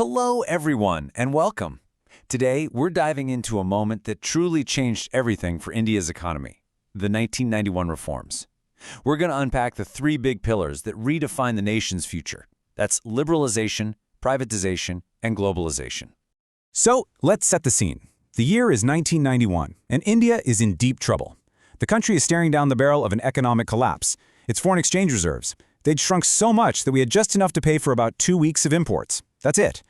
Hello, everyone, and welcome. Today, we're diving into a moment that truly changed everything for India's economy, the 1991 reforms. We're going to unpack the three big pillars that redefine the nation's future. That's liberalization, privatization, and globalization. So, let's set the scene. The year is 1991, and India is in deep trouble. The country is staring down the barrel of an economic collapse. Its foreign exchange reserves, they'd shrunk so much that we had just enough to pay for about 2 weeks of imports. That's it.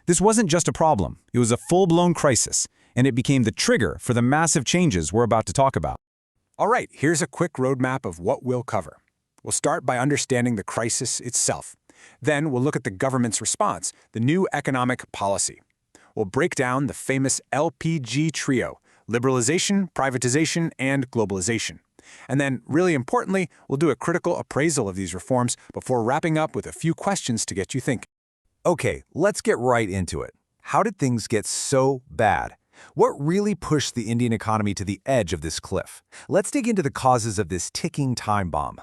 This wasn't just a problem, it was a full-blown crisis, and it became the trigger for the massive changes we're about to talk about. All right, here's a quick roadmap of what we'll cover. We'll start by understanding the crisis itself. Then we'll look at the government's response, the new economic policy. We'll break down the famous LPG trio, liberalization, privatization, and globalization. And then, really importantly, we'll do a critical appraisal of these reforms before wrapping up with a few questions to get you thinking. Okay, let's get right into it. How did things get so bad? What really pushed the Indian economy to the edge of this cliff? Let's dig into the causes of this ticking time bomb.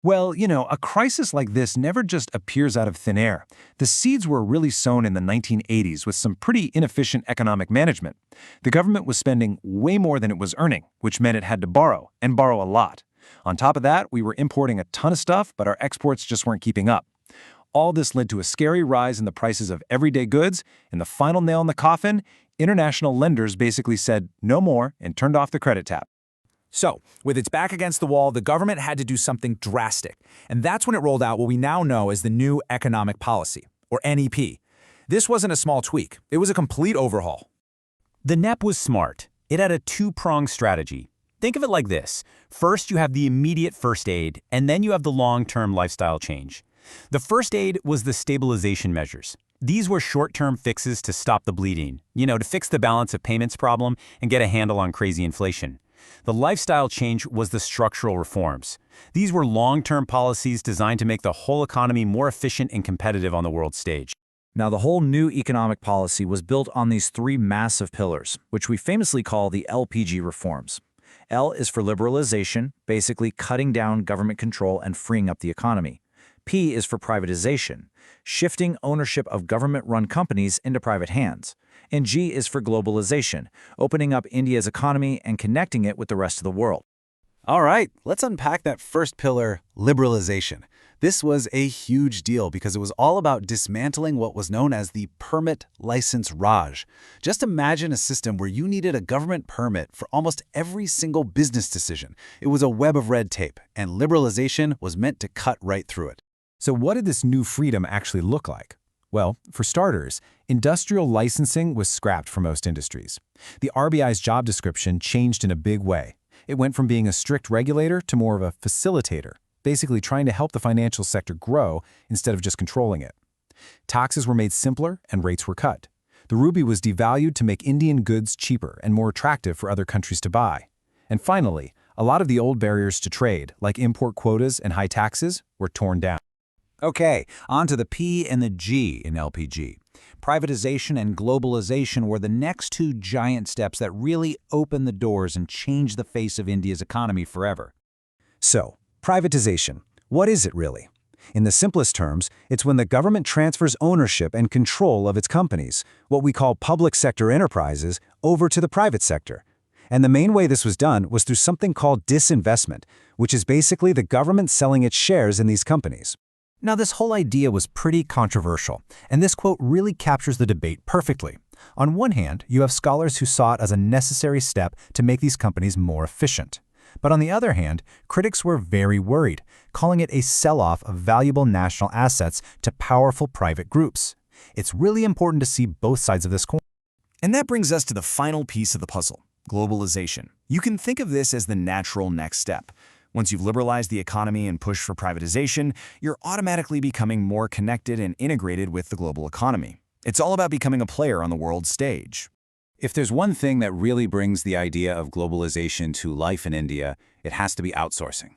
Well, a crisis like this never just appears out of thin air. The seeds were really sown in the 1980s with some pretty inefficient economic management. The government was spending way more than it was earning, which meant it had to borrow, and borrow a lot. On top of that, we were importing a ton of stuff, but our exports just weren't keeping up. All this led to a scary rise in the prices of everyday goods, and the final nail in the coffin, international lenders basically said no more and turned off the credit tap. So, with its back against the wall, the government had to do something drastic. And that's when it rolled out what we now know as the New Economic Policy, or NEP. This wasn't a small tweak. It was a complete overhaul. The NEP was smart. It had a two-pronged strategy. Think of it like this. First, you have the immediate first aid, and then you have the long-term lifestyle change. The first aid was the stabilization measures. These were short-term fixes to stop the bleeding, to fix the balance of payments problem and get a handle on crazy inflation. The lifestyle change was the structural reforms. These were long-term policies designed to make the whole economy more efficient and competitive on the world stage. Now, the whole new economic policy was built on these three massive pillars, which we famously call the LPG reforms. L is for liberalization, basically cutting down government control and freeing up the economy. P is for privatization, shifting ownership of government-run companies into private hands. And G is for globalization, opening up India's economy and connecting it with the rest of the world. All right, let's unpack that first pillar, liberalization. This was a huge deal because it was all about dismantling what was known as the permit license Raj. Just imagine a system where you needed a government permit for almost every single business decision. It was a web of red tape, and liberalization was meant to cut right through it. So what did this new freedom actually look like? Well, for starters, industrial licensing was scrapped for most industries. The RBI's job description changed in a big way. It went from being a strict regulator to more of a facilitator, basically trying to help the financial sector grow instead of just controlling it. Taxes were made simpler and rates were cut. The rupee was devalued to make Indian goods cheaper and more attractive for other countries to buy. And finally, a lot of the old barriers to trade, like import quotas and high taxes, were torn down. Okay, on to the P and the G in LPG. Privatization and globalization were the next two giant steps that really opened the doors and changed the face of India's economy forever. So, privatization, what is it really? In the simplest terms, it's when the government transfers ownership and control of its companies, what we call public sector enterprises, over to the private sector. And the main way this was done was through something called disinvestment, which is basically the government selling its shares in these companies. Now, this whole idea was pretty controversial, and this quote really captures the debate perfectly. On one hand, you have scholars who saw it as a necessary step to make these companies more efficient. But on the other hand, critics were very worried, calling it a sell-off of valuable national assets to powerful private groups. It's really important to see both sides of this coin. And that brings us to the final piece of the puzzle, globalization. You can think of this as the natural next step. Once you've liberalized the economy and pushed for privatization, you're automatically becoming more connected and integrated with the global economy. It's all about becoming a player on the world stage. If there's one thing that really brings the idea of globalization to life in India, it has to be outsourcing,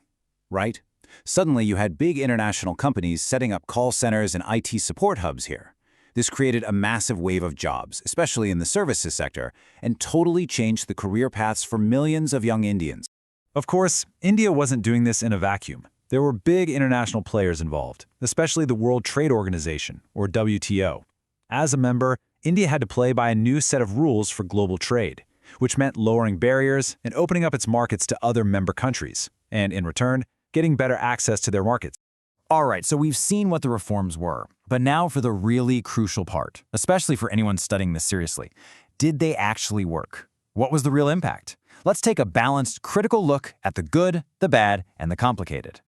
right? Suddenly, you had big international companies setting up call centers and IT support hubs here. This created a massive wave of jobs, especially in the services sector, and totally changed the career paths for millions of young Indians. Of course, India wasn't doing this in a vacuum. There were big international players involved, especially the World Trade Organization, or WTO. As a member, India had to play by a new set of rules for global trade, which meant lowering barriers and opening up its markets to other member countries, and in return, getting better access to their markets. All right, so we've seen what the reforms were, but now for the really crucial part, especially for anyone studying this seriously. Did they actually work? What was the real impact? Let's take a balanced, critical look at the good, the bad, and the complicated.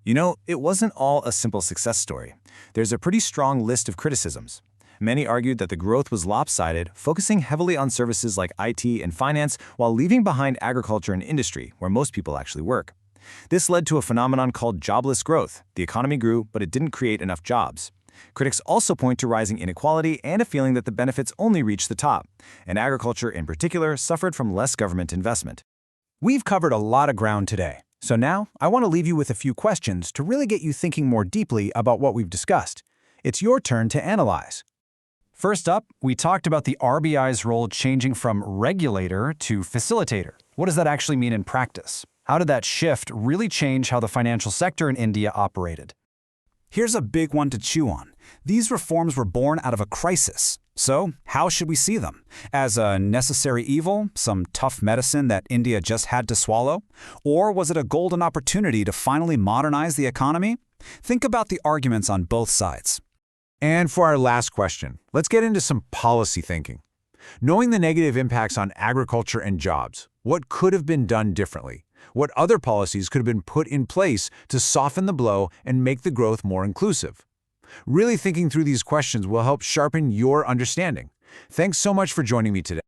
You know, it wasn't all a simple success story. There's a pretty strong list of criticisms. Many argued that the growth was lopsided, focusing heavily on services like IT and finance while leaving behind agriculture and industry, where most people actually work. This led to a phenomenon called jobless growth. The economy grew, but it didn't create enough jobs. Critics also point to rising inequality and a feeling that the benefits only reach the top, and agriculture in particular suffered from less government investment. We've covered a lot of ground today, so now I want to leave you with a few questions to really get you thinking more deeply about what we've discussed. It's your turn to analyze. First up, we talked about the RBI's role changing from regulator to facilitator. What does that actually mean in practice? How did that shift really change how the financial sector in India operated? Here's a big one to chew on. These reforms were born out of a crisis. So, how should we see them? As a necessary evil, some tough medicine that India just had to swallow? Or was it a golden opportunity to finally modernize the economy? Think about the arguments on both sides. And for our last question, let's get into some policy thinking. Knowing the negative impacts on agriculture and jobs, what could have been done differently? What other policies could have been put in place to soften the blow and make the growth more inclusive? Really thinking through these questions will help sharpen your understanding. Thanks so much for joining me today.